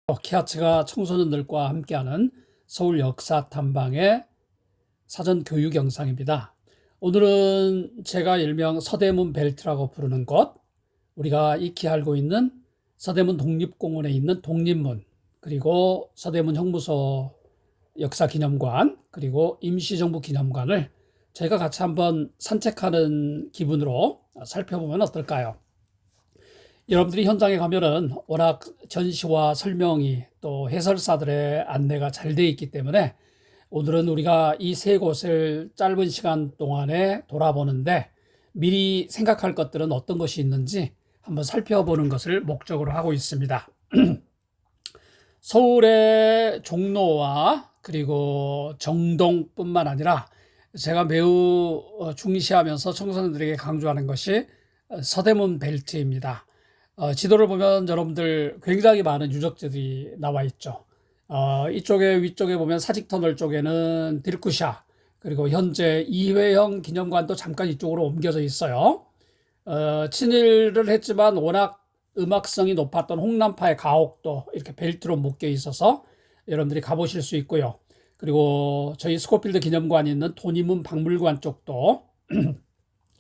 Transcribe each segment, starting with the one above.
키아츠가 청소년들과 함께하는 서울 역사 탐방의 사전 교육 영상입니다. 오늘은 제가 일명 서대문 벨트라고 부르는 곳, 우리가 익히 알고 있는 서대문 독립공원에 있는 독립문, 그리고 서대문 형무소 역사기념관, 그리고 임시정부 기념관을 저희가 같이 한번 산책하는 기분으로 살펴보면 어떨까요? 여러분들이 현장에 가면은 워낙 전시와 설명이 또 해설사들의 안내가 잘 되어 있기 때문에 오늘은 우리가 이 세 곳을 짧은 시간 동안에 돌아보는데 미리 생각할 것들은 어떤 것이 있는지 한번 살펴보는 것을 목적으로 하고 있습니다. 서울의 종로와 그리고 정동뿐만 아니라 제가 매우 중시하면서 청소년들에게 강조하는 것이 서대문 벨트입니다. 지도를 보면 여러분들 굉장히 많은 유적지들이 나와 있죠. 이쪽에 위쪽에 보면 사직터널 쪽에는 딜쿠샤, 그리고 현재 이회영 기념관도 잠깐 이쪽으로 옮겨져 있어요. 친일을 했지만 워낙 음악성이 높았던 홍남파의 가옥도 이렇게 벨트로 묶여 있어서 여러분들이 가보실 수 있고요. 그리고 저희 스코필드 기념관이 있는 도니문 박물관 쪽도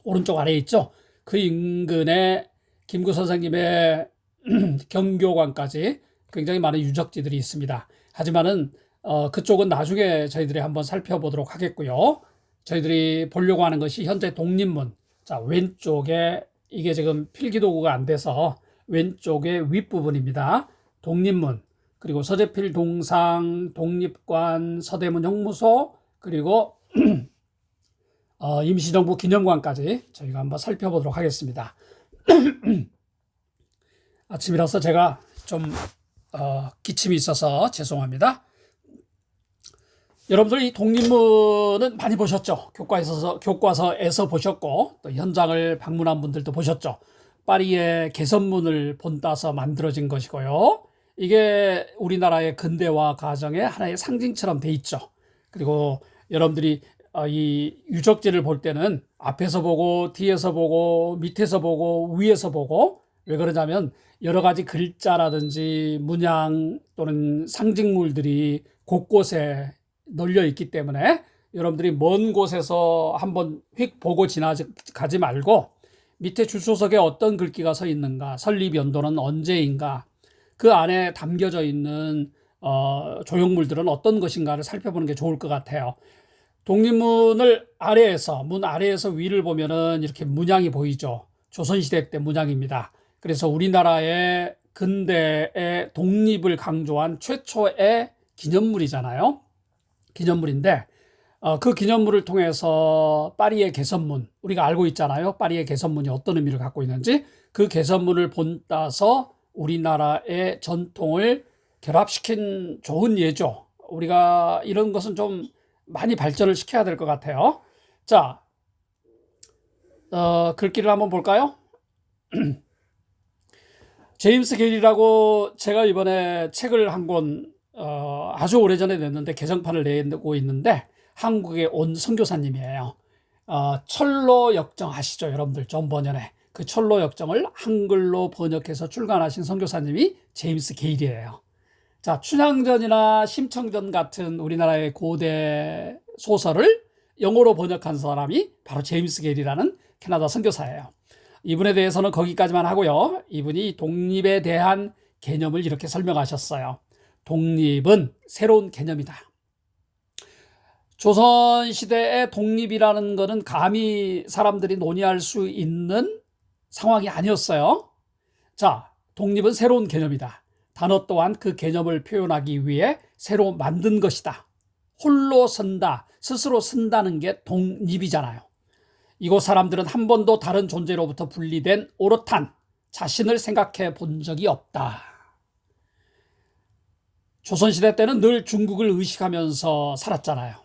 오른쪽 아래에 있죠. 그 인근에 김구 선생님의 경교관까지 굉장히 많은 유적지들이 있습니다. 하지만은 그쪽은 나중에 저희들이 한번 살펴보도록 하겠고요. 저희들이 보려고 하는 것이 현재 독립문. 자, 왼쪽에 이게 지금 필기도구가 안 돼서 왼쪽의 윗부분입니다. 독립문, 그리고 서재필 동상, 독립관, 서대문 형무소, 그리고 임시정부 기념관까지 저희가 한번 살펴보도록 하겠습니다. 아침이라서 제가 좀 기침이 있어서 죄송합니다. 여러분들 이 독립문은 많이 보셨죠? 교과서에서 보셨고 또 현장을 방문한 분들도 보셨죠? 파리의 개선문을 본따서 만들어진 것이고요. 이게 우리나라의 근대화 과정의 하나의 상징처럼 돼 있죠. 그리고 여러분들이 이 유적지를 볼 때는 앞에서 보고 뒤에서 보고 밑에서 보고 위에서 보고, 왜 그러냐면 여러 가지 글자라든지 문양 또는 상징물들이 곳곳에 널려 있기 때문에 여러분들이 먼 곳에서 한번 휙 보고 지나가지 말고 밑에 주소석에 어떤 글귀가 서 있는가, 설립 연도는 언제인가, 그 안에 담겨져 있는 조형물들은 어떤 것인가를 살펴보는 게 좋을 것 같아요. 독립문을 문 아래에서 위를 보면은 이렇게 문양이 보이죠. 조선시대 때 문양입니다. 그래서 우리나라의 근대의 독립을 강조한 최초의 기념물이잖아요. 기념물인데, 그 기념물을 통해서 파리의 개선문, 우리가 알고 있잖아요. 파리의 개선문이 어떤 의미를 갖고 있는지. 그 개선문을 본따서 우리나라의 전통을 결합시킨 좋은 예죠. 우리가 이런 것은 좀 많이 발전을 시켜야 될 것 같아요. 자, 글귀를 한번 볼까요? 제임스 게일이라고 제가 이번에 책을 한 권 아주 오래전에 냈는데 개정판을 내고 있는데 한국에 온 선교사님이에요. 철로 역정 아시죠? 여러분들 전번연에 그 철로 역정을 한글로 번역해서 출간하신 선교사님이 제임스 게일이에요. 자, 춘향전이나 심청전 같은 우리나라의 고대 소설을 영어로 번역한 사람이 바로 제임스 게일이라는 캐나다 선교사예요. 이분에 대해서는 거기까지만 하고요. 이분이 독립에 대한 개념을 이렇게 설명하셨어요. 독립은 새로운 개념이다. 조선시대의 독립이라는 것은 감히 사람들이 논의할 수 있는 상황이 아니었어요. 자, 독립은 새로운 개념이다. 단어 또한 그 개념을 표현하기 위해 새로 만든 것이다. 홀로 선다, 스스로 쓴다는 게 독립이잖아요. 이곳 사람들은 한 번도 다른 존재로부터 분리된 오롯한 자신을 생각해 본 적이 없다. 조선시대 때는 늘 중국을 의식하면서 살았잖아요.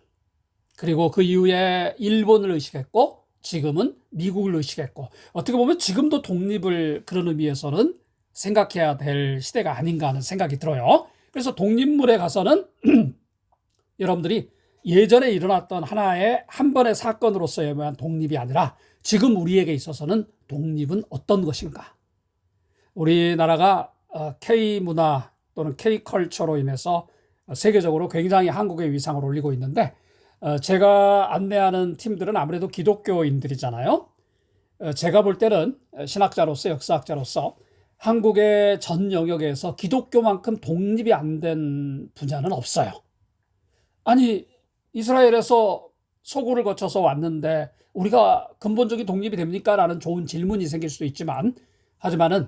그리고 그 이후에 일본을 의식했고 지금은 미국을 의식했고, 어떻게 보면 지금도 독립을 그런 의미에서는 생각해야 될 시대가 아닌가 하는 생각이 들어요. 그래서 독립물에 가서는 여러분들이 예전에 일어났던 하나의 한 번의 사건으로서의 독립이 아니라 지금 우리에게 있어서는 독립은 어떤 것인가. 우리나라가 K문화 또는 K컬처로 인해서 세계적으로 굉장히 한국의 위상을 올리고 있는데, 제가 안내하는 팀들은 아무래도 기독교인들이잖아요. 제가 볼 때는 신학자로서, 역사학자로서 한국의 전 영역에서 기독교만큼 독립이 안 된 분야는 없어요. 아니, 이스라엘에서 서구를 거쳐서 왔는데 우리가 근본적인 독립이 됩니까? 라는 좋은 질문이 생길 수도 있지만, 하지만은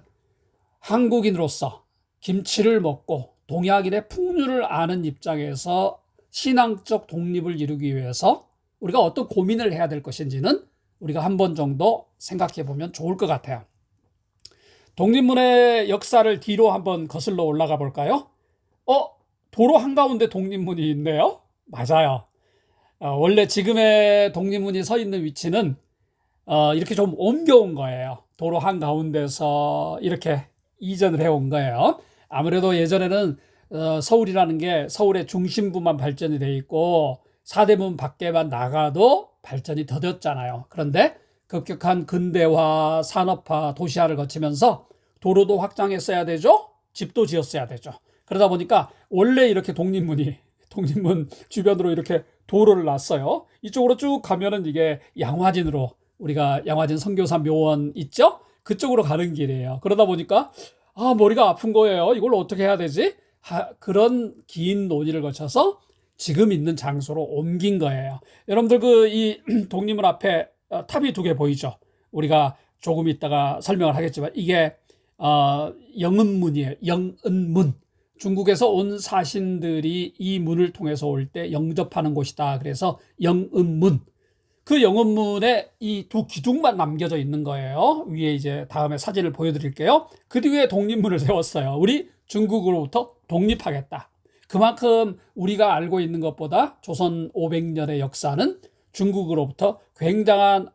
한국인으로서 김치를 먹고 동양인의 풍류를 아는 입장에서 신앙적 독립을 이루기 위해서 우리가 어떤 고민을 해야 될 것인지는 우리가 한 번 정도 생각해 보면 좋을 것 같아요. 독립문의 역사를 뒤로 한번 거슬러 올라가 볼까요? 도로 한가운데 독립문이 있네요. 맞아요. 원래 지금의 독립문이 서 있는 위치는 이렇게 좀 옮겨온 거예요. 도로 한가운데서 이렇게 이전을 해온 거예요. 아무래도 예전에는 서울이라는 게 서울의 중심부만 발전이 돼 있고 사대문 밖에만 나가도 발전이 더뎠잖아요. 그런데 급격한 근대화, 산업화, 도시화를 거치면서 도로도 확장했어야 되죠. 집도 지었어야 되죠. 그러다 보니까 원래 이렇게 독립문 주변으로 이렇게 도로를 놨어요. 이쪽으로 쭉 가면은 이게 양화진으로, 우리가 양화진 선교사 묘원 있죠? 그쪽으로 가는 길이에요. 그러다 보니까 머리가 아픈 거예요. 이걸 어떻게 해야 되지? 그런 긴 논의를 거쳐서 지금 있는 장소로 옮긴 거예요. 여러분들 이 독립문 앞에 탑이 2개 보이죠? 우리가 조금 있다가 설명을 하겠지만 이게 영은문이에요. 영은문. 중국에서 온 사신들이 이 문을 통해서 올 때 영접하는 곳이다. 그래서 영은문. 그 영은문에 이 2 기둥만 남겨져 있는 거예요. 위에 이제 다음에 사진을 보여드릴게요. 그 뒤에 독립문을 세웠어요. 우리 중국으로부터 독립하겠다. 그만큼 우리가 알고 있는 것보다 조선 500년의 역사는 중국으로부터 굉장한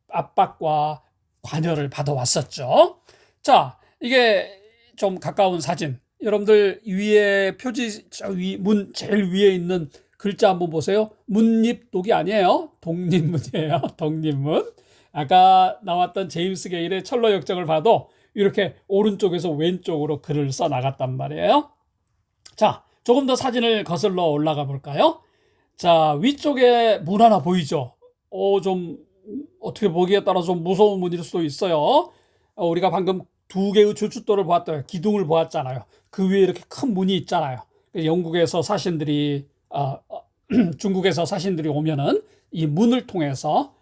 압박과 관여를 받아왔었죠. 자, 이게 좀 가까운 사진. 여러분들 위에 표지, 문 제일 위에 있는 글자 한번 보세요. 문립독이 아니에요. 독립문이에요. 독립문. 아까 나왔던 제임스 게일의 철로 역정을 봐도 이렇게 오른쪽에서 왼쪽으로 글을 써 나갔단 말이에요. 자, 조금 더 사진을 거슬러 올라가 볼까요? 자, 위쪽에 문 하나 보이죠? 좀 어떻게 보기에 따라 좀 무서운 문일 수도 있어요. 우리가 방금 2개의 주춧돌을 보았다, 기둥을 보았잖아요. 그 위에 이렇게 큰 문이 있잖아요. 영국에서 사신들이 중국에서 사신들이 오면은 이 문을 통해서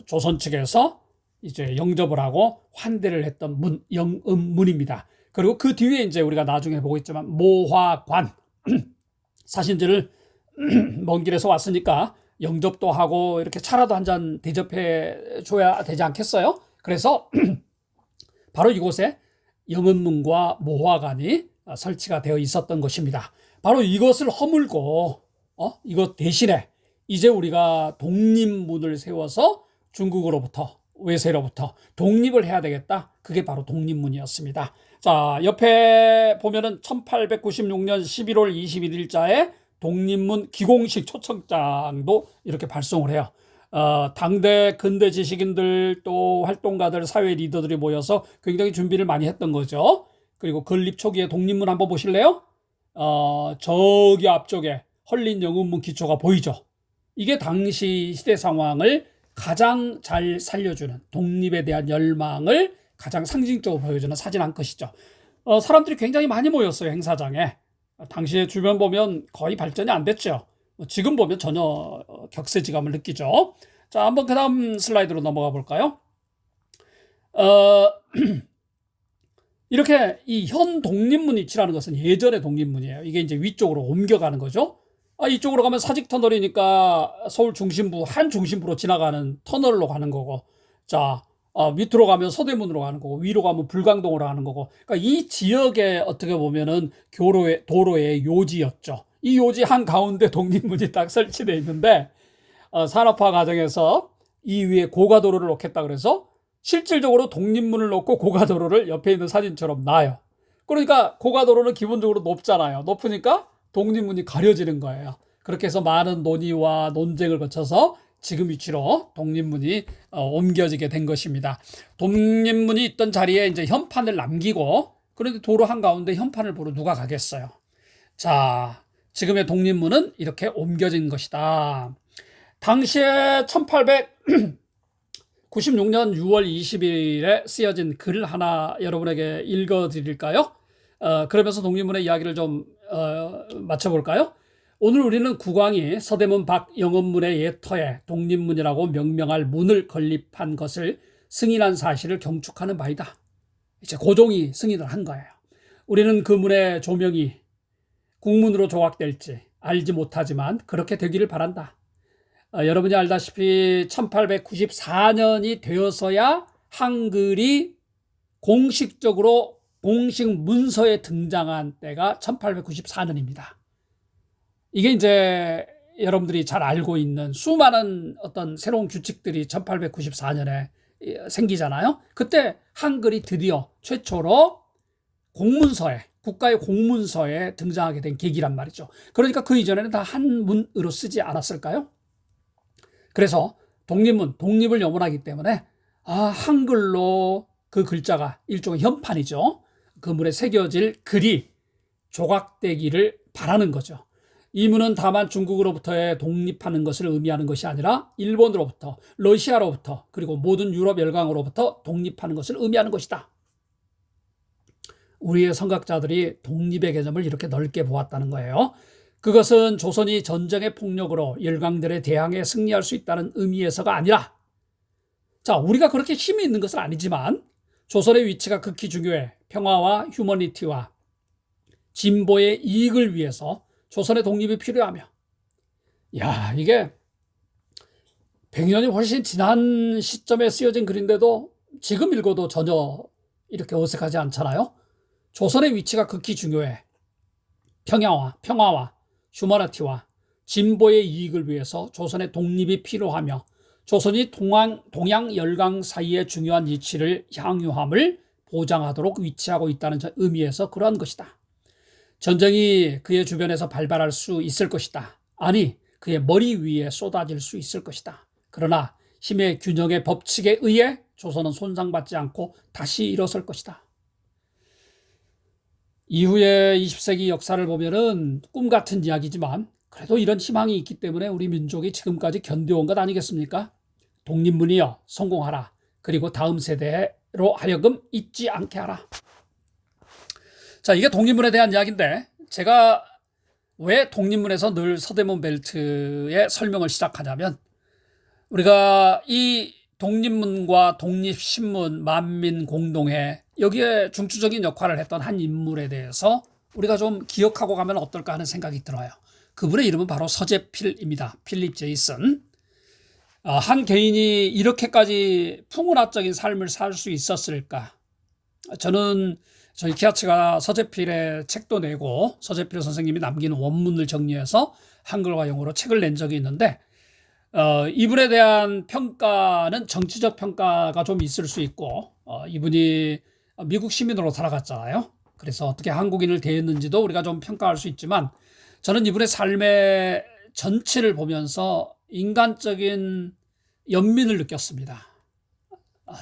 조선 측에서 이제 영접을 하고 환대를 했던 문, 영음문입니다. 그리고 그 뒤에 이제 우리가 나중에 보겠지만 모화관. 사신들을 먼 길에서 왔으니까 영접도 하고 이렇게 차라도 한 잔 대접해 줘야 되지 않겠어요? 그래서 바로 이곳에 영은문과 모화관이 설치가 되어 있었던 것입니다. 바로 이것을 허물고 이것 대신에 이제 우리가 독립문을 세워서 중국으로부터, 외세로부터 독립을 해야 되겠다. 그게 바로 독립문이었습니다. 자, 옆에 보면은 1896년 11월 21일자에 독립문 기공식 초청장도 이렇게 발송을 해요. 당대 근대 지식인들 또 활동가들, 사회 리더들이 모여서 굉장히 준비를 많이 했던 거죠. 그리고 건립 초기에 독립문 한번 보실래요? 저기 앞쪽에 헐린 영은문 기초가 보이죠. 이게 당시 시대 상황을 가장 잘 살려주는, 독립에 대한 열망을 가장 상징적으로 보여주는 사진 한 컷이죠. 사람들이 굉장히 많이 모였어요, 행사장에. 당시에 주변 보면 거의 발전이 안 됐죠. 지금 보면 전혀 격세지감을 느끼죠. 자, 한번 그 다음 슬라이드로 넘어가 볼까요? 이렇게 이 현 독립문 위치라는 것은 예전의 독립문이에요. 이게 이제 위쪽으로 옮겨가는 거죠. 이쪽으로 가면 사직터널이니까 서울 중심부, 한 중심부로 지나가는 터널로 가는 거고, 자, 밑으로 가면 서대문으로 가는 거고, 위로 가면 불광동으로 가는 거고, 그러니까 이 지역에 어떻게 보면은 도로의 요지였죠. 이 요지 한 가운데 독립문이 딱 설치되어 있는데, 산업화 과정에서 이 위에 고가도로를 놓겠다 그래서 실질적으로 독립문을 놓고 고가도로를 옆에 있는 사진처럼 놔요. 그러니까 고가도로는 기본적으로 높잖아요. 높으니까 독립문이 가려지는 거예요. 그렇게 해서 많은 논의와 논쟁을 거쳐서 지금 위치로 독립문이 옮겨지게 된 것입니다. 독립문이 있던 자리에 이제 현판을 남기고 그런데 도로 한가운데 현판을 보러 누가 가겠어요? 자, 지금의 독립문은 이렇게 옮겨진 것이다. 당시에 1896년 6월 20일에 쓰여진 글 하나 여러분에게 읽어드릴까요? 그러면서 독립문의 이야기를 좀 맞춰볼까요? 오늘 우리는 국왕이 서대문 박영업문의 옛터에 독립문이라고 명명할 문을 건립한 것을 승인한 사실을 경축하는 바이다. 이제 고종이 승인을 한 거예요. 우리는 그 문의 조명이 국문으로 조각될지 알지 못하지만 그렇게 되기를 바란다. 여러분이 알다시피 1894년이 되어서야 한글이 공식적으로 공식 문서에 등장한 때가 1894년입니다. 이게 이제 여러분들이 잘 알고 있는 수많은 어떤 새로운 규칙들이 1894년에 생기잖아요. 그때 한글이 드디어 최초로 공문서에, 국가의 공문서에 등장하게 된 계기란 말이죠. 그러니까 그 이전에는 다 한문으로 쓰지 않았을까요? 그래서 독립문, 독립을 염원하기 때문에 한글로 그 글자가 일종의 현판이죠. 그 문에 새겨질 글이 조각되기를 바라는 거죠. 이 문은 다만 중국으로부터의 독립하는 것을 의미하는 것이 아니라 일본으로부터, 러시아로부터, 그리고 모든 유럽 열강으로부터 독립하는 것을 의미하는 것이다. 우리의 선각자들이 독립의 개념을 이렇게 넓게 보았다는 거예요. 그것은 조선이 전쟁의 폭력으로 열강들에 대항해 승리할 수 있다는 의미에서가 아니라, 자, 우리가 그렇게 힘이 있는 것은 아니지만 조선의 위치가 극히 중요해 평화와 휴머니티와 진보의 이익을 위해서 조선의 독립이 필요하며, 야, 이게 100년이 훨씬 지난 시점에 쓰여진 글인데도 지금 읽어도 전혀 이렇게 어색하지 않잖아요. 조선의 위치가 극히 중요해 평화와 휴머니티와 진보의 이익을 위해서 조선의 독립이 필요하며 조선이 동양 열강 사이의 중요한 이치를 향유함을 보장하도록 위치하고 있다는 의미에서 그러한 것이다. 전쟁이 그의 주변에서 발발할 수 있을 것이다. 아니, 그의 머리 위에 쏟아질 수 있을 것이다. 그러나 힘의 균형의 법칙에 의해 조선은 손상받지 않고 다시 일어설 것이다. 이후의 20세기 역사를 보면은 꿈 같은 이야기지만 그래도 이런 희망이 있기 때문에 우리 민족이 지금까지 견뎌온 것 아니겠습니까? 독립문이여 성공하라. 그리고 다음 세대로 하여금 잊지 않게 하라. 자, 이게 독립문에 대한 이야기인데 제가 왜 독립문에서 늘 서대문 벨트의 설명을 시작하냐면 우리가 이 독립문과 독립신문, 만민공동회 여기에 중추적인 역할을 했던 한 인물에 대해서 우리가 좀 기억하고 가면 어떨까 하는 생각이 들어요. 그분의 이름은 바로 서재필입니다. 필립 제이슨. 한 개인이 이렇게까지 풍운화적인 삶을 살 수 있었을까? 저는 저희 키아츠가 서재필의 책도 내고 서재필 선생님이 남긴 원문을 정리해서 한글과 영어로 책을 낸 적이 있는데 이분에 대한 평가는 정치적 평가가 좀 있을 수 있고 이분이 미국 시민으로 살아갔잖아요. 그래서 어떻게 한국인을 대했는지도 우리가 좀 평가할 수 있지만 저는 이분의 삶의 전체를 보면서 인간적인 연민을 느꼈습니다.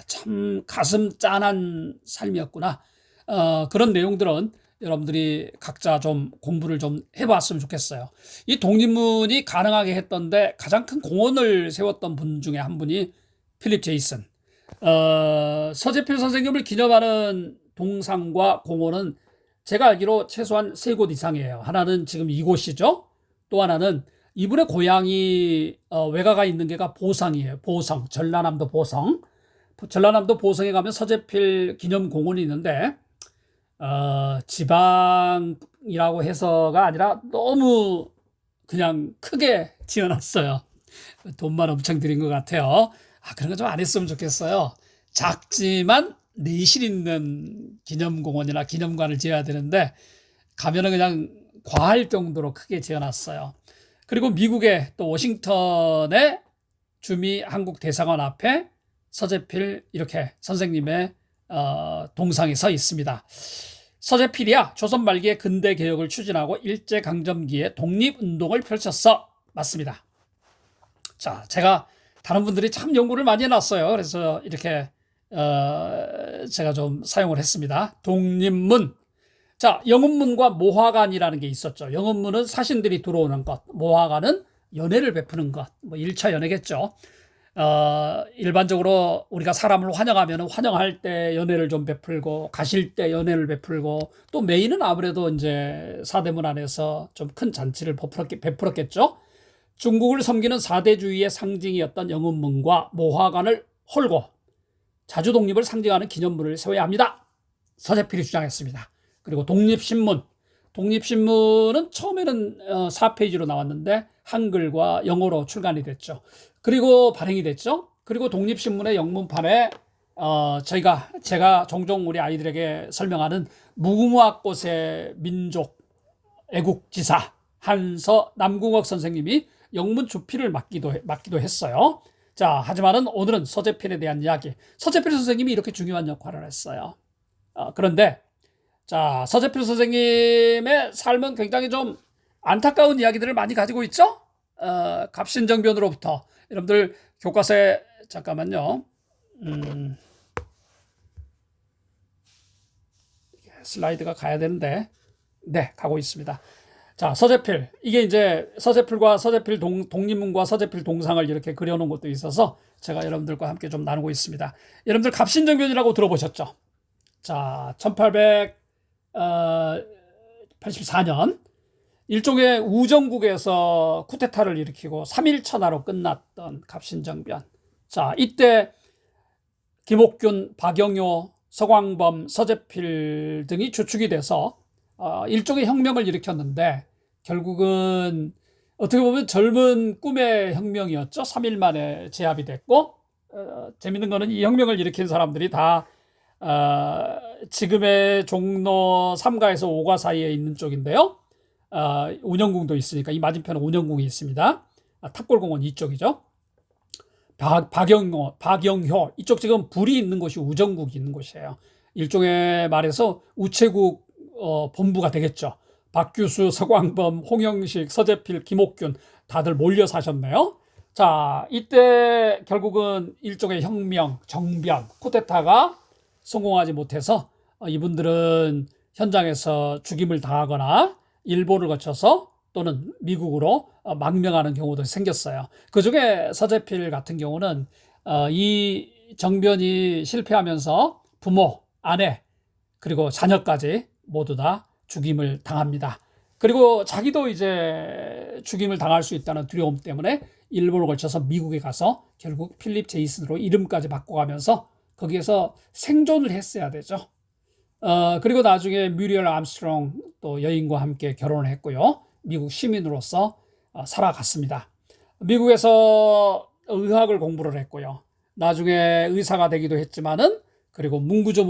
참 가슴 짠한 삶이었구나. 그런 내용들은 여러분들이 각자 좀 공부를 좀 해봤으면 좋겠어요. 이 독립문이 가능하게 했던데 가장 큰 공헌을 세웠던 분 중에 한 분이 필립 제이슨. 서재필 선생님을 기념하는 동상과 공원은 제가 알기로 최소한 3곳 이상이에요. 하나는 지금 이곳이죠. 또 하나는 이분의 고향이 외가가 있는 게가 보성이에요. 보성, 전라남도 보성. 전라남도 보성에 가면 서재필 기념공원이 있는데 지방이라고 해서가 아니라 너무 그냥 크게 지어놨어요. 돈만 엄청 들인 것 같아요. 그런 거 좀 안 했으면 좋겠어요. 작지만 내실 있는 기념공원이나 기념관을 지어야 되는데 가면은 그냥 과할 정도로 크게 지어놨어요. 그리고 미국의 또 워싱턴의 주미 한국 대사관 앞에 서재필 이렇게 선생님의 동상이 서 있습니다. 서재필이야 조선 말기에 근대 개혁을 추진하고 일제강점기에 독립운동을 펼쳤어. 맞습니다. 자, 제가 다른 분들이 참 연구를 많이 해놨어요. 그래서 이렇게 제가 좀 사용을 했습니다. 독립문. 자, 영업문과 모화관이라는 게 있었죠. 영업문은 사신들이 들어오는 것, 모화관은 연애를 베푸는 것, 뭐 1차 연애겠죠. 일반적으로 우리가 사람을 환영하면 환영할 때 연애를 좀 베풀고, 가실 때 연애를 베풀고, 또 메인은 아무래도 이제 사대문 안에서 좀 큰 잔치를 베풀었겠죠. 중국을 섬기는 사대주의의 상징이었던 영업문과 모화관을 헐고 자주 독립을 상징하는 기념물을 세워야 합니다. 서재필이 주장했습니다. 그리고 독립신문. 독립신문은 처음에는 4페이지로 나왔는데 한글과 영어로 출간이 됐죠. 그리고 발행이 됐죠. 그리고 독립신문의 영문판에 제가 종종 우리 아이들에게 설명하는 무궁화꽃의 민족 애국지사 한서 남궁옥 선생님이 영문 주필을 맡기도 했어요. 자, 하지만은 오늘은 서재필에 대한 이야기. 서재필 선생님이 이렇게 중요한 역할을 했어요. 그런데 자, 서재필 선생님의 삶은 굉장히 좀 안타까운 이야기들을 많이 가지고 있죠? 갑신정변으로부터. 여러분들 교과서에, 잠깐만요. 슬라이드가 가야 되는데, 네, 가고 있습니다. 자, 서재필. 이게 이제 서재필과 서재필 독립문과 서재필 동상을 이렇게 그려놓은 것도 있어서 제가 여러분들과 함께 좀 나누고 있습니다. 여러분들 갑신정변이라고 들어보셨죠? 자, 1884년 일종의 우정국에서 쿠데타를 일으키고 3.1천하로 끝났던 갑신정변. 자, 이때 김옥균, 박영효, 서광범, 서재필 등이 주축이 돼서 일종의 혁명을 일으켰는데 결국은 어떻게 보면 젊은 꿈의 혁명이었죠. 3일 만에 제압이 됐고 재밌는 거는 이 혁명을 일으킨 사람들이 다 지금의 종로 3가에서 5가 사이에 있는 쪽인데요. 운영궁도 있으니까 이 맞은편에 운영궁이 있습니다. 탑골공원 이쪽이죠. 박영효 이쪽 지금 불이 있는 곳이 우정국이 있는 곳이에요. 일종의 말해서 우체국 본부가 되겠죠. 박규수, 서광범, 홍영식, 서재필, 김옥균 다들 몰려 사셨네요. 자, 이때 결국은 일종의 혁명, 정변, 쿠데타가 성공하지 못해서 이분들은 현장에서 죽임을 당하거나 일본을 거쳐서 또는 미국으로 망명하는 경우도 생겼어요. 그중에 서재필 같은 경우는 이 정변이 실패하면서 부모, 아내, 그리고 자녀까지 모두 다 죽임을 당합니다. 그리고 자기도 이제 죽임을 당할 수 있다는 두려움 때문에 일본을 거쳐서 미국에 가서 결국 필립 제이슨으로 이름까지 바꿔가면서 거기에서 생존을 했어야 되죠. 그리고 나중에 뮤리얼 암스트롱 또 여인과 함께 결혼을 했고요. 미국 시민으로서 살아갔습니다. 미국에서 의학을 공부를 했고요. 나중에 의사가 되기도 했지만은 그리고 문구점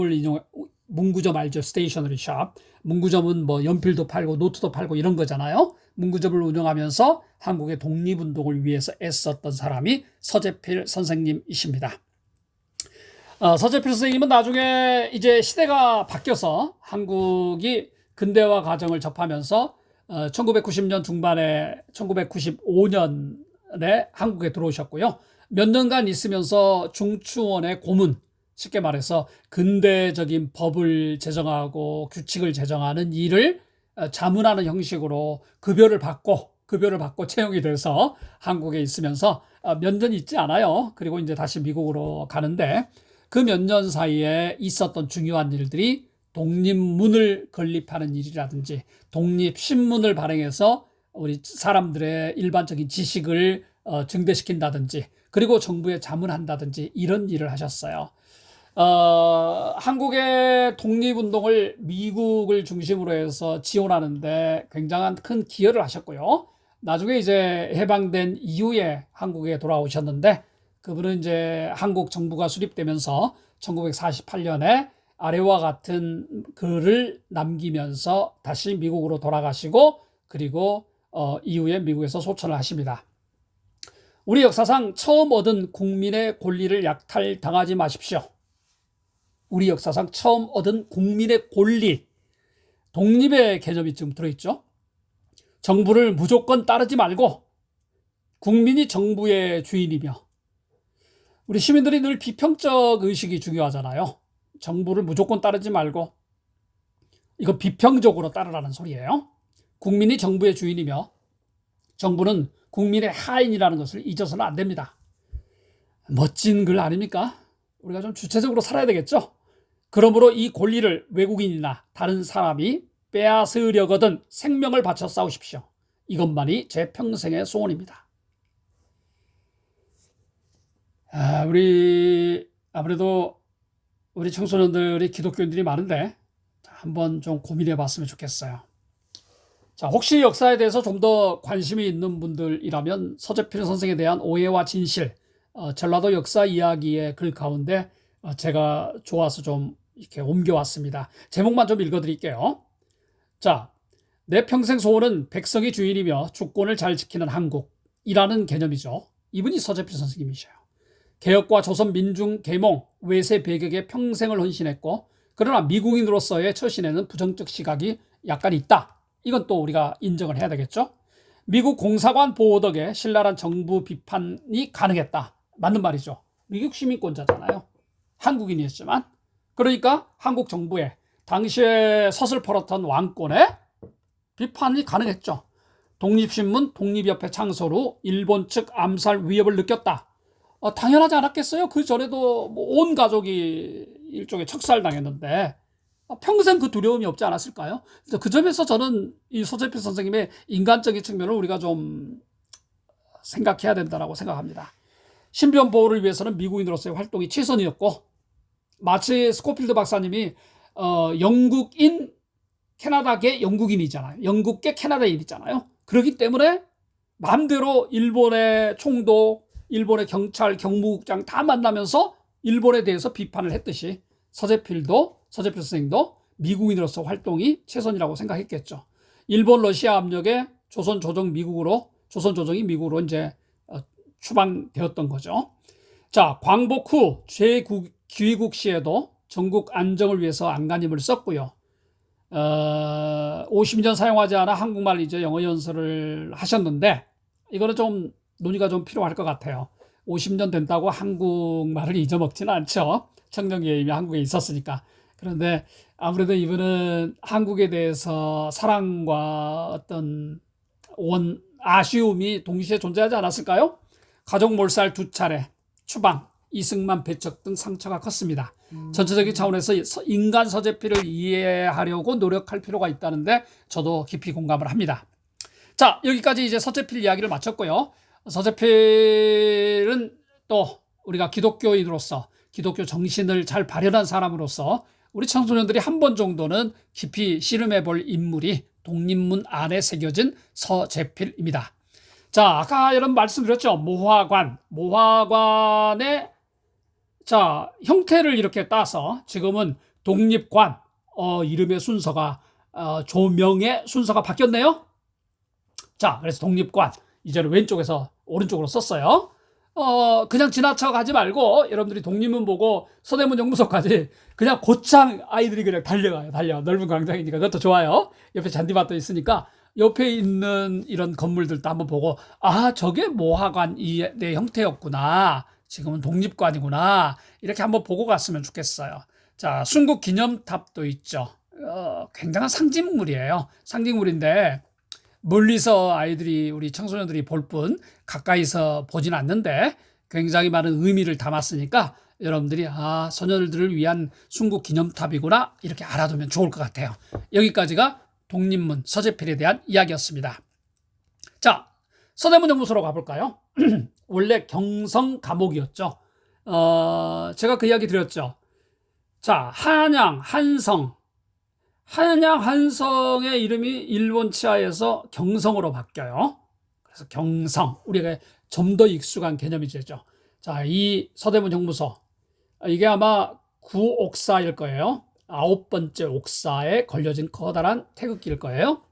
알죠? 스테이셔너리 샵. 문구점은 뭐 연필도 팔고 노트도 팔고 이런 거잖아요. 문구점을 운영하면서 한국의 독립운동을 위해서 애썼던 사람이 서재필 선생님이십니다. 서재필 선생님은 나중에 이제 시대가 바뀌어서 한국이 근대화 과정을 접하면서 1990년 중반에 1995년에 한국에 들어오셨고요. 몇 년간 있으면서 중추원의 고문, 쉽게 말해서 근대적인 법을 제정하고 규칙을 제정하는 일을 자문하는 형식으로 급여를 받고 채용이 돼서 한국에 있으면서 몇 년 있지 않아요. 그리고 이제 다시 미국으로 가는데 그 몇 년 사이에 있었던 중요한 일들이 독립문을 건립하는 일이라든지 독립신문을 발행해서 우리 사람들의 일반적인 지식을 증대시킨다든지 그리고 정부에 자문한다든지 이런 일을 하셨어요. 한국의 독립운동을 미국을 중심으로 해서 지원하는데 굉장한 큰 기여를 하셨고요. 나중에 이제 해방된 이후에 한국에 돌아오셨는데 그분은 이제 한국 정부가 수립되면서 1948년에 아래와 같은 글을 남기면서 다시 미국으로 돌아가시고 그리고 이후에 미국에서 소천을 하십니다. 우리 역사상 처음 얻은 국민의 권리를 약탈당하지 마십시오. 우리 역사상 처음 얻은 국민의 권리, 독립의 개념이 좀 들어있죠. 정부를 무조건 따르지 말고 국민이 정부의 주인이며 우리 시민들이 늘 비평적 의식이 중요하잖아요. 정부를 무조건 따르지 말고 이거 비평적으로 따르라는 소리예요. 국민이 정부의 주인이며 정부는 국민의 하인이라는 것을 잊어서는 안 됩니다. 멋진 글 아닙니까? 우리가 좀 주체적으로 살아야 되겠죠? 그러므로 이 권리를 외국인이나 다른 사람이 빼앗으려거든 생명을 바쳐 싸우십시오. 이것만이 제 평생의 소원입니다. 아무래도 우리 청소년들이 기독교인들이 많은데 한번 좀 고민해 봤으면 좋겠어요. 자, 혹시 역사에 대해서 좀 더 관심이 있는 분들이라면 서재필 선생에 대한 오해와 진실, 전라도 역사 이야기의 글 가운데 제가 좋아서 좀 이렇게 옮겨왔습니다. 제목만 좀 읽어드릴게요. 자, 내 평생 소원은 백성이 주인이며 주권을 잘 지키는 한국이라는 개념이죠. 이분이 서재필 선생님이셔요. 개혁과 조선 민중 계몽, 외세 배격에 평생을 헌신했고 그러나 미국인으로서의 처신에는 부정적 시각이 약간 있다. 이건 또 우리가 인정을 해야 되겠죠. 미국 공사관 보호 덕에 신랄한 정부 비판이 가능했다. 맞는 말이죠. 미국 시민권자잖아요. 한국인이었지만. 그러니까 한국 정부에 당시에 서슬퍼렇던 왕권에 비판이 가능했죠. 독립신문 독립협회 창설후 일본 측 암살 위협을 느꼈다. 당연하지 않았겠어요? 그 전에도 온 가족이 일종의 척살당했는데 평생 그 두려움이 없지 않았을까요? 그 점에서 저는 이 서재필 선생님의 인간적인 측면을 우리가 좀 생각해야 된다고 생각합니다. 신변 보호를 위해서는 미국인으로서의 활동이 최선이었고 마치 스코필드 박사님이 영국인 캐나다계 영국인이잖아요. 영국계 캐나다인이잖아요. 그렇기 때문에 마음대로 일본의 총독, 일본의 경찰, 경무국장 다 만나면서 일본에 대해서 비판을 했듯이 서재필 선생님도 미국인으로서 활동이 최선이라고 생각했겠죠. 일본 러시아 압력에 조선 조정이 미국으로 이제 추방되었던 거죠. 자, 광복 후 재귀국 시에도 전국 안정을 위해서 안간힘을 썼고요. 50년 사용하지 않아 한국말 이제 영어 연설을 하셨는데 이거는 좀 논의가 좀 필요할 것 같아요. 50년 된다고 한국말을 잊어먹지는 않죠. 청정기에 이미 한국에 있었으니까. 그런데 아무래도 이분은 한국에 대해서 사랑과 어떤 아쉬움이 동시에 존재하지 않았을까요? 가족 몰살 2차례, 추방, 이승만 배척 등 상처가 컸습니다. 전체적인 차원에서 인간 서재필을 이해하려고 노력할 필요가 있다는데 저도 깊이 공감을 합니다. 자, 여기까지 이제 서재필 이야기를 마쳤고요. 서재필은 또 우리가 기독교인으로서 기독교 정신을 잘 발현한 사람으로서 우리 청소년들이 한 번 정도는 깊이 씨름해 볼 인물이 독립문 안에 새겨진 서재필입니다. 자, 아까 여러분 말씀드렸죠. 모화관의 자, 형태를 이렇게 따서 지금은 독립관, 이름의 순서가, 조명의 순서가 바뀌었네요. 자, 그래서 독립관, 이제는 왼쪽에서 오른쪽으로 썼어요. 그냥 지나쳐 가지 말고 여러분들이 독립문 보고 서대문 영무소까지 그냥 곧장 아이들이 그냥 달려가요. 넓은 광장이니까 그것도 좋아요. 옆에 잔디밭도 있으니까 옆에 있는 이런 건물들도 한번 보고 저게 모화관의 형태였구나. 지금은 독립관이구나. 이렇게 한번 보고 갔으면 좋겠어요. 자, 순국 기념탑도 있죠. 굉장한 상징물이에요. 상징물인데 멀리서 아이들이 우리 청소년들이 볼 뿐 가까이서 보진 않는데 굉장히 많은 의미를 담았으니까 여러분들이 소녀들을 위한 순국 기념탑이구나 이렇게 알아두면 좋을 것 같아요. 여기까지가 독립문 서재필에 대한 이야기였습니다. 자, 서대문 연구소로 가볼까요? 원래 경성 감옥이었죠. 제가 그 이야기 드렸죠. 자, 한양의 이름이 일본 치하에서 경성으로 바뀌어요. 그래서 경성, 우리가 좀 더 익숙한 개념이죠. 자, 이 서대문 연구소, 이게 아마 9옥사일 거예요. 9번째 옥사에 걸려진 커다란 태극기일 거예요.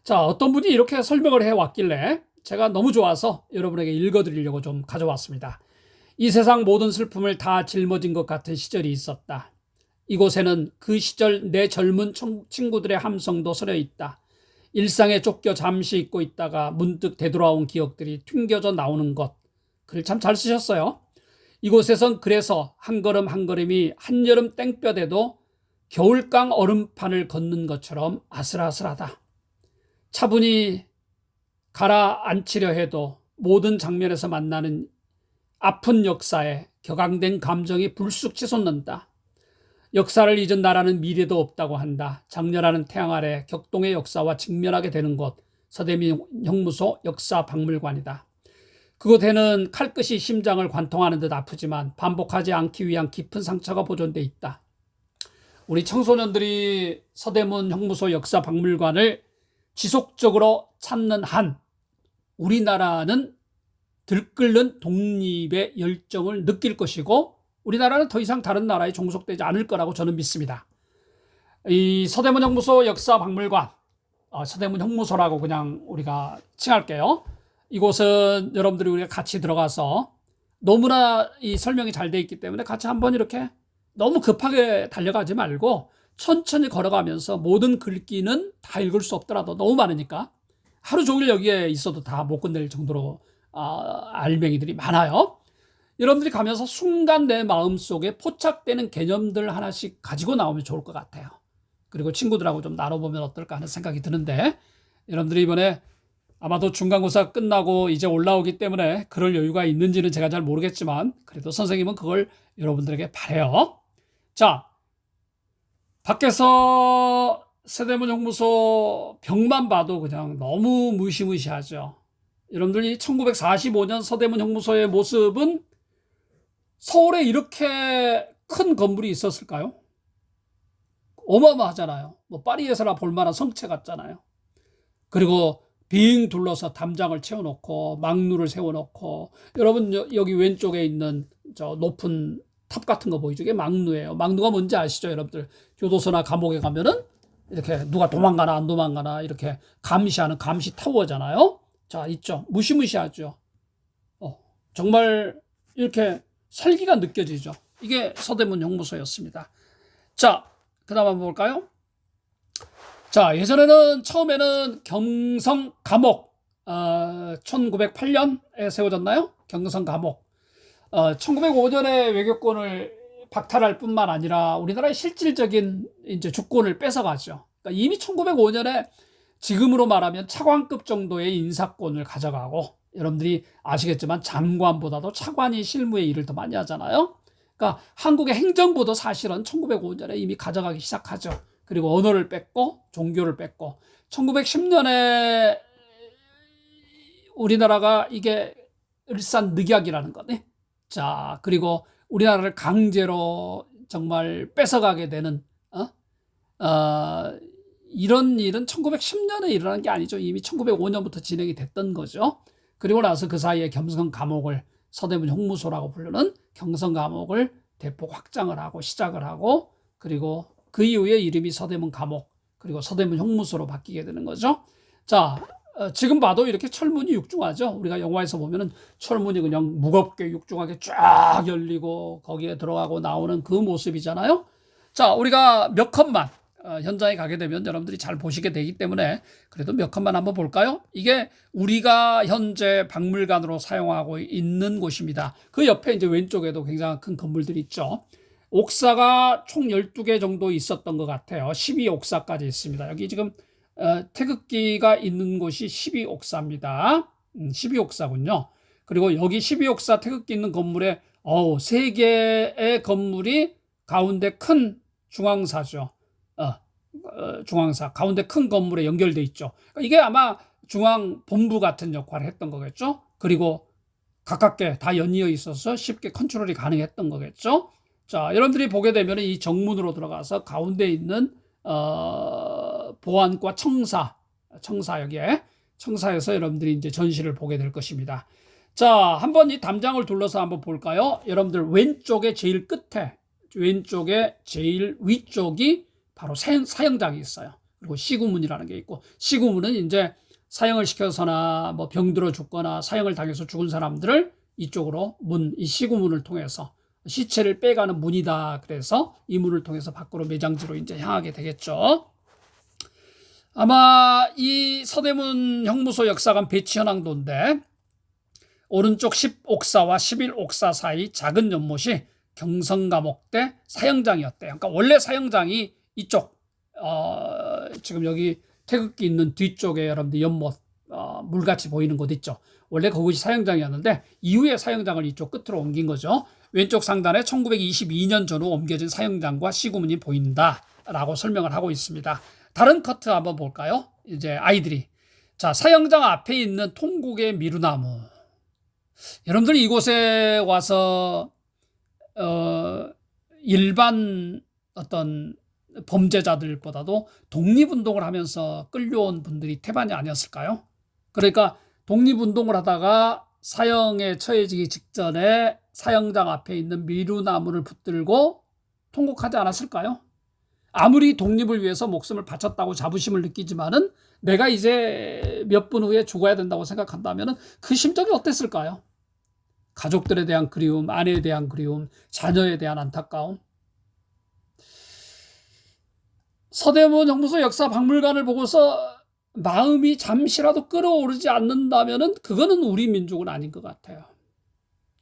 자, 어떤 분이 이렇게 설명을 해왔길래 제가 너무 좋아서 여러분에게 읽어드리려고 좀 가져왔습니다. 이 세상 모든 슬픔을 다 짊어진 것 같은 시절이 있었다. 이곳에는 그 시절 내 젊은 친구들의 함성도 서려 있다. 일상에 쫓겨 잠시 잊고 있다가 문득 되돌아온 기억들이 튕겨져 나오는 것. 글 참 잘 쓰셨어요. 이곳에선 그래서 한 걸음 한 걸음이 한여름 땡볕에도 겨울강 얼음판을 걷는 것처럼 아슬아슬하다. 차분히 가라앉히려 해도 모든 장면에서 만나는 아픈 역사에 격앙된 감정이 불쑥 치솟는다. 역사를 잊은 나라는 미래도 없다고 한다. 장렬하는 태양 아래 격동의 역사와 직면하게 되는 곳, 서대문 형무소 역사박물관이다. 그곳에는 칼끝이 심장을 관통하는 듯 아프지만 반복하지 않기 위한 깊은 상처가 보존돼 있다. 우리 청소년들이 서대문 형무소 역사박물관을 지속적으로 찾는 한 우리나라는 들끓는 독립의 열정을 느낄 것이고 우리나라는 더 이상 다른 나라에 종속되지 않을 거라고 저는 믿습니다. 이 서대문 형무소 역사박물관, 서대문 형무소라고 그냥 우리가 칭할게요. 이곳은 여러분들이 우리가 같이 들어가서 너무나 이 설명이 잘 돼 있기 때문에 같이 한번 이렇게 너무 급하게 달려가지 말고 천천히 걸어가면서 모든 글귀는 다 읽을 수 없더라도 너무 많으니까 하루 종일 여기에 있어도 다 못 끝낼 정도로 알맹이들이 많아요. 여러분들이 가면서 순간 내 마음속에 포착되는 개념들 하나씩 가지고 나오면 좋을 것 같아요. 그리고 친구들하고 좀 나눠보면 어떨까 하는 생각이 드는데 여러분들이 이번에 아마도 중간고사 끝나고 이제 올라오기 때문에 그럴 여유가 있는지는 제가 잘 모르겠지만 그래도 선생님은 그걸 여러분들에게 바라요. 자, 밖에서 서대문 형무소 벽만 봐도 그냥 너무 무시무시하죠. 여러분들이 1945년 서대문 형무소의 모습은 서울에 이렇게 큰 건물이 있었을까요? 어마어마하잖아요. 뭐 파리에서나 볼만한 성체 같잖아요. 그리고 빙 둘러서 담장을 채워놓고 망루를 세워놓고 여러분 여기 왼쪽에 있는 저 높은 탑 같은 거 보이죠? 이게 망루예요. 망루가 뭔지 아시죠, 여러분들? 교도소나 감옥에 가면은 이렇게 누가 도망가나 안 도망가나 이렇게 감시하는 감시 타워잖아요. 자, 있죠. 무시무시하죠. 정말 이렇게 설기가 느껴지죠. 이게 서대문 형무소였습니다. 자, 그 다음 한번 볼까요? 자, 예전에는 처음에는 경성 감옥 1908년에 세워졌나요? 경성 감옥 1905년에 외교권을 박탈할 뿐만 아니라 우리나라의 실질적인 이제 주권을 뺏어가죠. 그러니까 이미 1905년에 지금으로 말하면 차관급 정도의 인사권을 가져가고 여러분들이 아시겠지만 장관보다도 차관이 실무에 일을 더 많이 하잖아요. 그러니까 한국의 행정부도 사실은 1905년에 이미 가져가기 시작하죠. 그리고 언어를 뺐고 종교를 뺐고 1910년에 우리나라가 이게 일산늑약이라는 거네. 자, 그리고 우리나라를 강제로 정말 뺏어가게 되는 이런 일은 1910년에 일어난 게 아니죠. 이미 1905년부터 진행이 됐던 거죠. 그리고 나서 그 사이에 경성 감옥을 서대문 형무소라고 부르는 경성 감옥을 대폭 확장을 하고 시작을 하고 그리고 그 이후에 이름이 서대문 감옥 그리고 서대문 형무소로 바뀌게 되는 거죠. 자, 지금 봐도 이렇게 철문이 육중하죠. 우리가 영화에서 보면은 철문이 그냥 무겁게 육중하게 쫙 열리고 거기에 들어가고 나오는 그 모습이잖아요. 자, 우리가 몇 컷만 현장에 가게 되면 여러분들이 잘 보시게 되기 때문에 그래도 몇 컷만 한번 볼까요? 이게 우리가 현재 박물관으로 사용하고 있는 곳입니다. 그 옆에 이제 왼쪽에도 굉장히 큰 건물들이 있죠. 옥사가 총 12개 정도 있었던 것 같아요. 12옥사까지 있습니다. 여기 지금 태극기가 있는 곳이 12옥사입니다. 12옥사군요. 그리고 여기 12옥사 태극기 있는 건물에 3개의 건물이 가운데 큰 중앙사죠. 중앙사 가운데 큰 건물에 연결돼 있죠. 그러니까 이게 아마 중앙본부 같은 역할을 했던 거겠죠. 그리고 가깝게 다 연이어 있어서 쉽게 컨트롤이 가능했던 거겠죠. 자, 여러분들이 보게 되면 이 정문으로 들어가서 가운데 있는 보안과 청사 여기에 청사에서 여러분들이 이제 전시를 보게 될 것입니다. 자, 한번 이 담장을 둘러서 한번 볼까요? 여러분들 왼쪽에 제일 끝에 왼쪽에 제일 위쪽이 바로 사형장이 있어요. 그리고 시구문이라는 게 있고 시구문은 이제 사형을 시켜서나 뭐 병들어 죽거나 사형을 당해서 죽은 사람들을 이쪽으로 이 시구문을 통해서 시체를 빼가는 문이다. 그래서 이 문을 통해서 밖으로 매장지로 이제 향하게 되겠죠. 아마 이 서대문 형무소 역사관 배치현황도인데 오른쪽 10옥사와 11옥사 사이 작은 연못이 경성감옥대 사형장이었대요. 그러니까 원래 사형장이 이쪽 지금 여기 태극기 있는 뒤쪽에 여러분들 연못 물같이 보이는 곳 있죠. 원래 그곳이 사형장이었는데 이후에 사형장을 이쪽 끝으로 옮긴 거죠. 왼쪽 상단에 1922년 전후 옮겨진 사형장과 시구문이 보인다라고 설명을 하고 있습니다. 다른 커트 한번 볼까요? 이제 아이들이 자, 사형장 앞에 있는 통곡의 미루나무. 여러분들 이곳에 와서 일반 어떤 범죄자들보다도 독립운동을 하면서 끌려온 분들이 태반이 아니었을까요? 그러니까 독립운동을 하다가 사형에 처해지기 직전에 사형장 앞에 있는 미루나무를 붙들고 통곡하지 않았을까요? 아무리 독립을 위해서 목숨을 바쳤다고 자부심을 느끼지만은 내가 이제 몇 분 후에 죽어야 된다고 생각한다면은 그 심정이 어땠을까요? 가족들에 대한 그리움, 아내에 대한 그리움, 자녀에 대한 안타까움. 서대문 정부소 역사박물관을 보고서 마음이 잠시라도 끓어오르지 않는다면은 그거는 우리 민족은 아닌 것 같아요.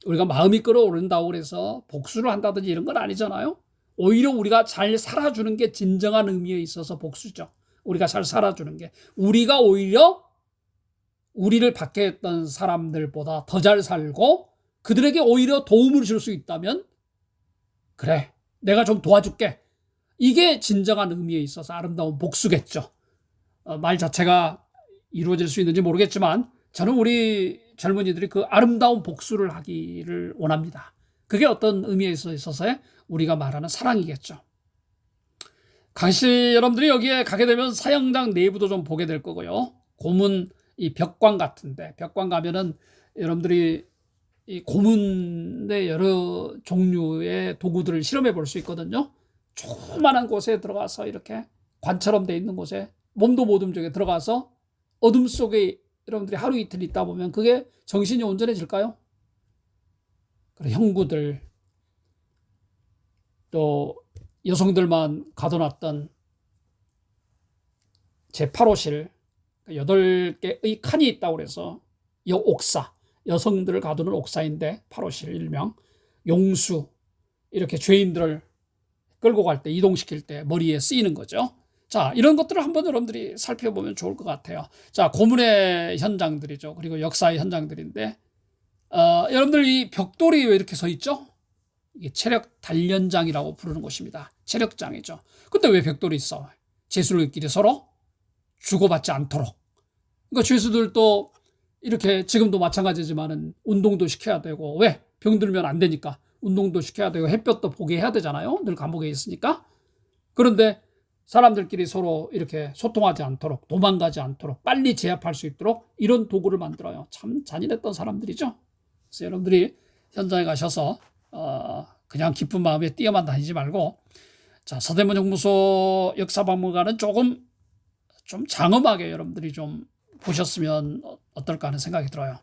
우리가 마음이 끓어오른다고 그래서 복수를 한다든지 이런 건 아니잖아요. 오히려 우리가 잘 살아주는 게 진정한 의미에 있어서 복수죠. 우리가 잘 살아주는 게. 우리가 오히려 우리를 박해 했던 사람들보다 더 잘 살고 그들에게 오히려 도움을 줄 수 있다면 그래, 내가 좀 도와줄게. 이게 진정한 의미에 있어서 아름다운 복수겠죠. 말 자체가 이루어질 수 있는지 모르겠지만 저는 우리 젊은이들이 그 아름다운 복수를 하기를 원합니다. 그게 어떤 의미에 있어서의 우리가 말하는 사랑이겠죠. 강씨 여러분들이 여기에 가게 되면 사형장 내부도 좀 보게 될 거고요. 고문 이 벽관 같은데 벽관 가면은 여러분들이 이 고문의 여러 종류의 도구들을 실험해 볼 수 있거든요. 조그만한 곳에 들어가서 이렇게 관처럼 돼 있는 곳에 몸도 못 움직여 들어가서 어둠 속에 여러분들이 하루 이틀 있다 보면 그게 정신이 온전해질까요? 그래, 형구들 또 여성들만 가둬놨던 제8호실 8개의 칸이 있다고 그래서 옥사 여성들을 가두는 옥사인데 8호실 일명 용수 이렇게 죄인들을 끌고 갈 때 이동시킬 때 머리에 쓰이는 거죠. 자, 이런 것들을 한번 여러분들이 살펴보면 좋을 것 같아요. 자, 고문의 현장들이죠. 그리고 역사의 현장들인데 여러분들 이 벽돌이 왜 이렇게 서 있죠? 이게 체력 단련장이라고 부르는 곳입니다. 체력장이죠. 근데 왜 벽돌이 있어? 죄수들끼리 서로 주고받지 않도록. 그러니까 죄수들도 이렇게 지금도 마찬가지지만은 운동도 시켜야 되고 왜? 병들면 안 되니까 운동도 시켜야 되고 햇볕도 보게 해야 되잖아요. 늘 감옥에 있으니까. 그런데 사람들끼리 서로 이렇게 소통하지 않도록 도망가지 않도록 빨리 제압할 수 있도록 이런 도구를 만들어요. 참 잔인했던 사람들이죠. 그래서 여러분들이 현장에 가셔서 그냥 기쁜 마음에 뛰어만 다니지 말고 자, 서대문 정무소 역사박물관은 조금 좀 장엄하게 여러분들이 좀 보셨으면 어떨까 하는 생각이 들어요.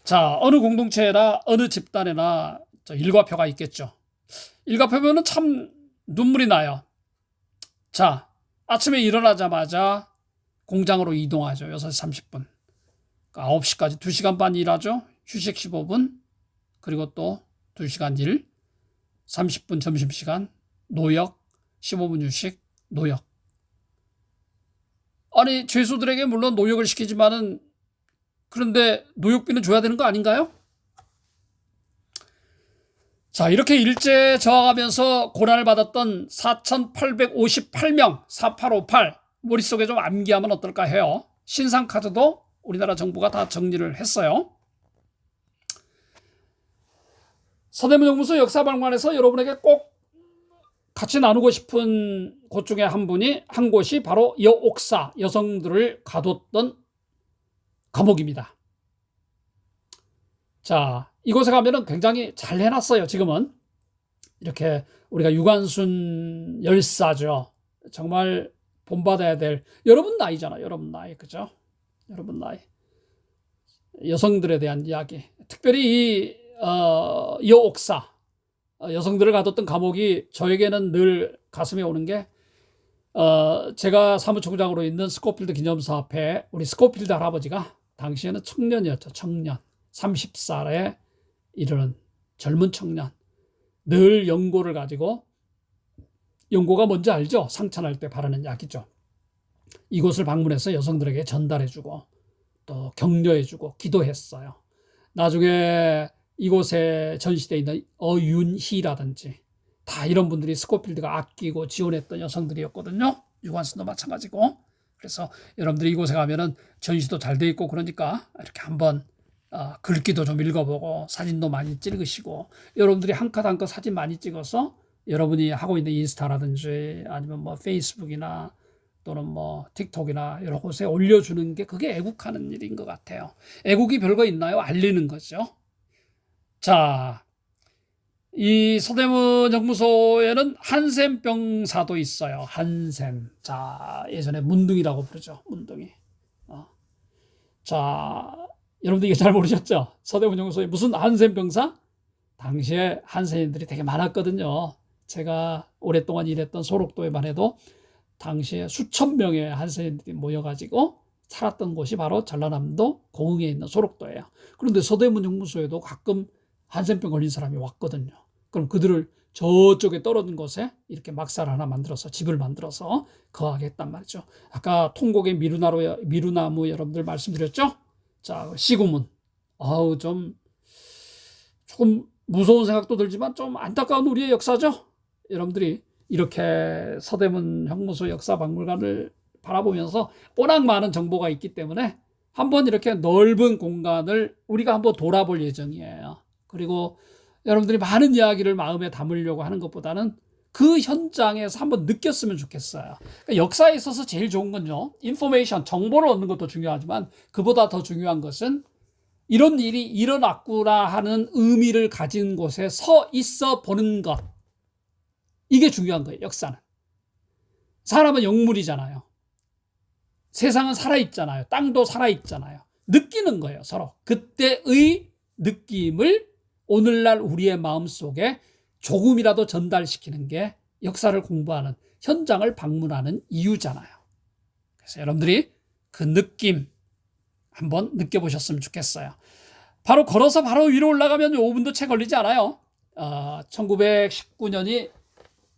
자, 어느 공동체나 어느 집단에나 일과표가 있겠죠. 일과표면은 참 눈물이 나요. 자, 아침에 일어나자마자 공장으로 이동하죠. 6시 30분. 9시까지 2시간 반 일하죠. 휴식 15분. 그리고 또 2시간 일. 30분 점심시간. 노역. 15분 휴식. 노역. 아니, 죄수들에게 물론 노역을 시키지만은 그런데 노역비는 줘야 되는 거 아닌가요? 자, 이렇게 일제에 저항하면서 고난을 받았던 4,858명 4858 머릿속에 좀 암기하면 어떨까 해요. 신상카드도 우리나라 정부가 다 정리를 했어요. 서대문 정무소 역사박물관에서 여러분에게 꼭 같이 나누고 싶은 곳 중에 한 곳이 바로 여옥사 여성들을 가뒀던 감옥입니다. 자, 이곳에 가면은 굉장히 잘 해놨어요. 지금은 이렇게 우리가 유관순 열사죠. 정말 본받아야 될 여러분 나이잖아. 여러분 나이, 그죠? 여러분 나이. 여성들에 대한 이야기. 특별히 이 여옥사 여성들을 가뒀던 감옥이 저에게는 늘 가슴에 오는 게 제가 사무총장으로 있는 스코필드 기념사 앞에 우리 스코필드 할아버지가 당시에는 청년이었죠. 청년. 30살에 이르는 젊은 청년, 늘 연고를 가지고, 연고가 뭔지 알죠? 상처날 때 바르는 약이죠. 이곳을 방문해서 여성들에게 전달해주고 또 격려해주고 기도했어요. 나중에 이곳에 전시되어 있는 어윤희라든지 다 이런 분들이 스코필드가 아끼고 지원했던 여성들이었거든요. 유관순도 마찬가지고. 그래서 여러분들이 이곳에 가면은 전시도 잘 돼 있고 그러니까 이렇게 한번 글귀도 좀 읽어보고 사진도 많이 찍으시고, 여러분들이 한 컷 한 컷 사진 많이 찍어서 여러분이 하고 있는 인스타라든지 아니면 뭐 페이스북이나 또는 뭐 틱톡이나 여러 곳에 올려주는 게 그게 애국하는 일인 것 같아요. 애국이 별거 있나요? 알리는 거죠. 자, 이 서대문 연구소에는 한샘 병사도 있어요. 한샘. 자, 예전에 문둥이라고 부르죠. 문둥이. 자, 여러분들 이게 잘 모르셨죠? 서대문 연구소에 무슨 한샘 병사? 당시에 한센인들이 되게 많았거든요. 제가 오랫동안 일했던 소록도에만 해도 당시에 수천 명의 한센인들이 모여가지고 살았던 곳이 바로 전라남도 고흥에 있는 소록도예요. 그런데 서대문 연구소에도 가끔 한센병 걸린 사람이 왔거든요. 그럼 그들을 저쪽에 떨어진 곳에 이렇게 막사를 하나 만들어서 집을 만들어서 거하게 했단 말이죠. 아까 통곡의 미루나무 여러분들 말씀드렸죠? 자, 시구문. 조금 무서운 생각도 들지만 좀 안타까운 우리의 역사죠. 여러분들이 이렇게 서대문 형무소 역사박물관을 바라보면서 워낙 많은 정보가 있기 때문에 한번 이렇게 넓은 공간을 우리가 한번 돌아볼 예정이에요. 그리고 여러분들이 많은 이야기를 마음에 담으려고 하는 것보다는 그 현장에서 한번 느꼈으면 좋겠어요. 그러니까 역사에 있어서 제일 좋은 건요, 인포메이션, 정보를 얻는 것도 중요하지만 그보다 더 중요한 것은 이런 일이 일어났구나 하는 의미를 가진 곳에 서 있어 보는 것. 이게 중요한 거예요, 역사는. 사람은 영물이잖아요. 세상은 살아있잖아요. 땅도 살아있잖아요. 느끼는 거예요, 서로. 그때의 느낌을 오늘날 우리의 마음속에 조금이라도 전달시키는 게 역사를 공부하는, 현장을 방문하는 이유잖아요. 그래서 여러분들이 그 느낌 한번 느껴보셨으면 좋겠어요. 바로 걸어서 바로 위로 올라가면 5분도 채 걸리지 않아요. 1919년이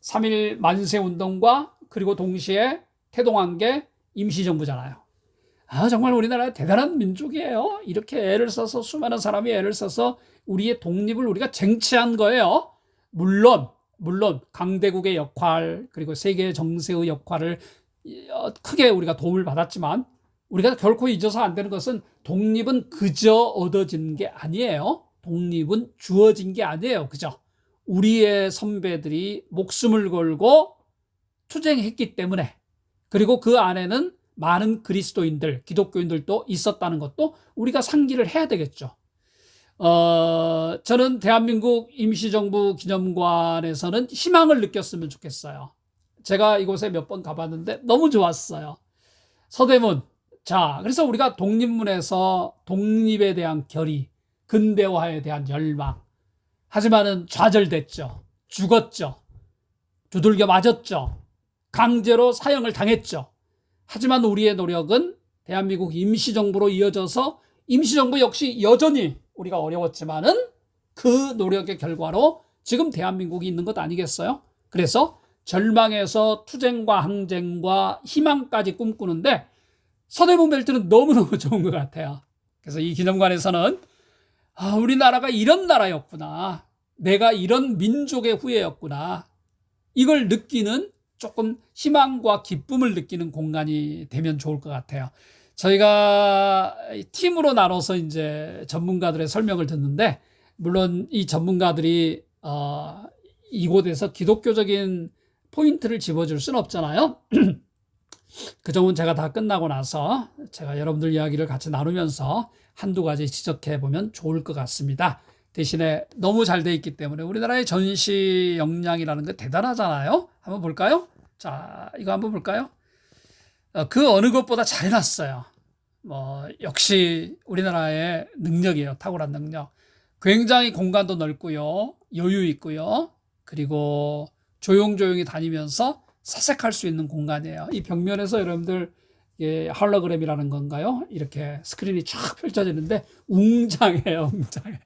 3.1 만세운동과 그리고 동시에 태동한 게 임시정부잖아요. 정말 우리나라 대단한 민족이에요. 이렇게 애를 써서, 수많은 사람이 애를 써서 우리의 독립을 우리가 쟁취한 거예요. 물론 강대국의 역할, 그리고 세계 정세의 역할을 크게 우리가 도움을 받았지만 우리가 결코 잊어서 안 되는 것은 독립은 그저 얻어진 게 아니에요. 독립은 주어진 게 아니에요. 그죠? 우리의 선배들이 목숨을 걸고 투쟁했기 때문에, 그리고 그 안에는 많은 그리스도인들, 기독교인들도 있었다는 것도 우리가 상기를 해야 되겠죠. 저는 대한민국 임시정부 기념관에서는 희망을 느꼈으면 좋겠어요. 제가 이곳에 몇 번 가봤는데 너무 좋았어요. 서대문. 자, 그래서 우리가 독립문에서 독립에 대한 결의, 근대화에 대한 열망. 하지만은 좌절됐죠. 죽었죠. 두들겨 맞았죠. 강제로 사형을 당했죠. 하지만 우리의 노력은 대한민국 임시정부로 이어져서 임시정부 역시 여전히 우리가 어려웠지만은 그 노력의 결과로 지금 대한민국이 있는 것 아니겠어요? 그래서 절망에서 투쟁과 항쟁과 희망까지 꿈꾸는데 서대문 벨트는 너무너무 좋은 것 같아요. 그래서 이 기념관에서는 우리나라가 이런 나라였구나. 내가 이런 민족의 후예였구나. 이걸 느끼는, 조금 희망과 기쁨을 느끼는 공간이 되면 좋을 것 같아요. 저희가 팀으로 나눠서 이제 전문가들의 설명을 듣는데, 물론 이 전문가들이 이곳에서 기독교적인 포인트를 집어줄 수는 없잖아요. 그 점은 제가 다 끝나고 나서 제가 여러분들 이야기를 같이 나누면서 한두 가지 지적해 보면 좋을 것 같습니다. 대신에 너무 잘 돼 있기 때문에 우리나라의 전시 역량이라는 게 대단하잖아요. 한번 볼까요? 자, 이거 한번 볼까요? 그 어느 것보다 잘 해놨어요. 역시 우리나라의 능력이에요. 탁월한 능력. 굉장히 공간도 넓고요. 여유 있고요. 그리고 조용조용히 다니면서 사색할 수 있는 공간이에요. 이 벽면에서 여러분들 이게 홀로그램이라는 건가요? 이렇게 스크린이 쫙 펼쳐지는데 웅장해요, 웅장해.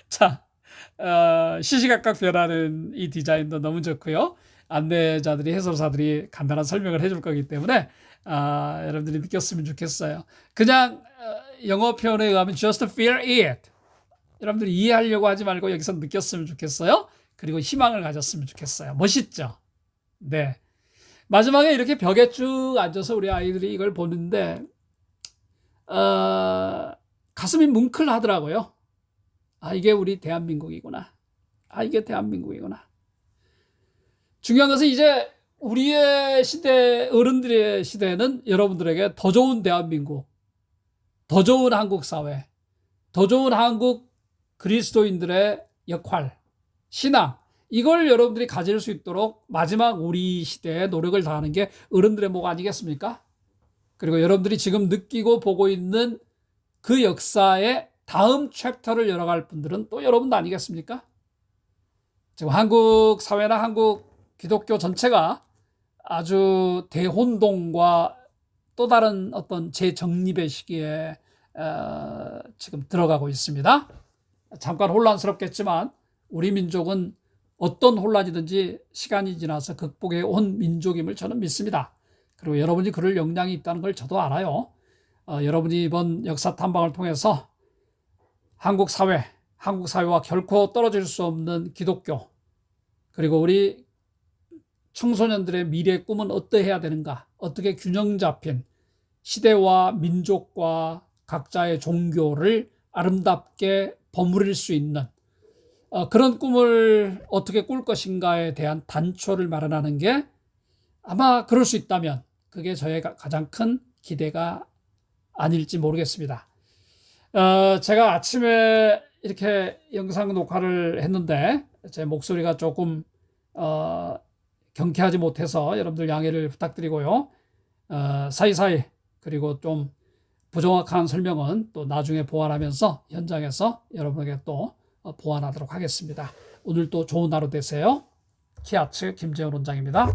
자, 시시각각 변하는 이 디자인도 너무 좋고요. 안내자들이, 해설사들이 간단한 설명을 해줄 거기 때문에 여러분들이 느꼈으면 좋겠어요. 그냥 영어 표현에 의하면 just feel it. 여러분들이 이해하려고 하지 말고 여기서 느꼈으면 좋겠어요. 그리고 희망을 가졌으면 좋겠어요. 멋있죠? 네. 마지막에 이렇게 벽에 쭉 앉아서 우리 아이들이 이걸 보는데 가슴이 뭉클하더라고요. 이게 우리 대한민국이구나. 이게 대한민국이구나. 중요한 것은 이제 우리의 시대, 어른들의 시대는 여러분들에게 더 좋은 대한민국, 더 좋은 한국 사회, 더 좋은 한국 그리스도인들의 역할, 신앙, 이걸 여러분들이 가질 수 있도록 마지막 우리 시대에 노력을 다하는 게 어른들의 목 아니겠습니까? 그리고 여러분들이 지금 느끼고 보고 있는 그 역사의 다음 챕터를 열어갈 분들은 또 여러분 아니겠습니까? 지금 한국 사회나 한국 기독교 전체가 아주 대혼동과 또 다른 어떤 재정립의 시기에 지금 들어가고 있습니다. 잠깐 혼란스럽겠지만 우리 민족은 어떤 혼란이든지 시간이 지나서 극복해 온 민족임을 저는 믿습니다. 그리고 여러분이 그럴 역량이 있다는 걸 저도 알아요. 여러분이 이번 역사 탐방을 통해서 한국 사회와 결코 떨어질 수 없는 기독교, 그리고 우리 청소년들의 미래의 꿈은 어떠해야 되는가, 어떻게 균형 잡힌 시대와 민족과 각자의 종교를 아름답게 버무릴 수 있는 그런 꿈을 어떻게 꿀 것인가에 대한 단초를 마련하는 게 아마 그럴 수 있다면 그게 저의 가장 큰 기대가 아닐지 모르겠습니다. 제가 아침에 이렇게 영상 녹화를 했는데 제 목소리가 조금 경쾌하지 못해서 여러분들 양해를 부탁드리고요. 사이사이 그리고 좀 부정확한 설명은 또 나중에 보완하면서 현장에서 여러분에게 또 보완하도록 하겠습니다. 오늘 또 좋은 하루 되세요. 키아츠 김재훈 원장입니다.